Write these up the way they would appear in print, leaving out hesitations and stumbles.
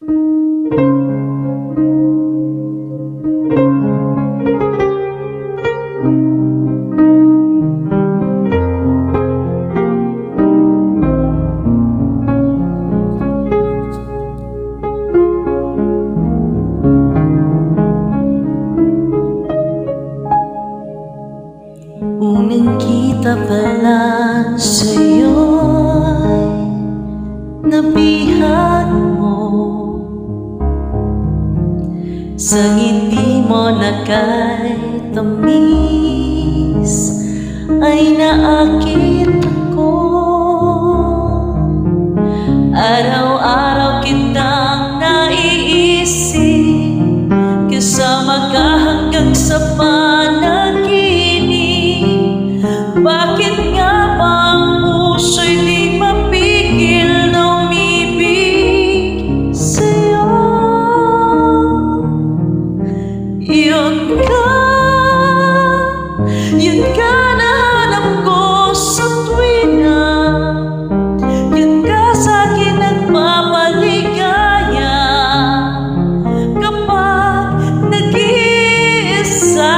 Unang kita pa lang sa'yo'y nabihat mo, sa ngiti mo na kay tamis ay naakit ako. Araw-araw kitang naiisip, kasama ka hanggang sa panaginip. Bakit nga ba ang puso'y di mapigil na umibig sa'yo? Yun ka na hanap ko sa tuwina, yun ka sa'kin nagpapaligaya kapag nag-iisa.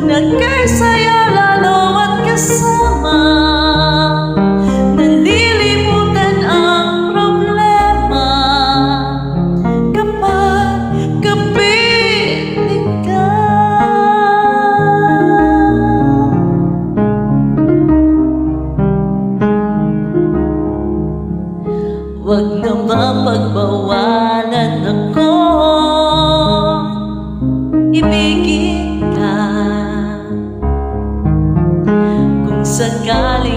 Nagkasaya lalo at kasama, nalilimutan ang problema kapag kapiling ka. Huwag na mapagbawalan ako, ibigin ka. Kung sakaling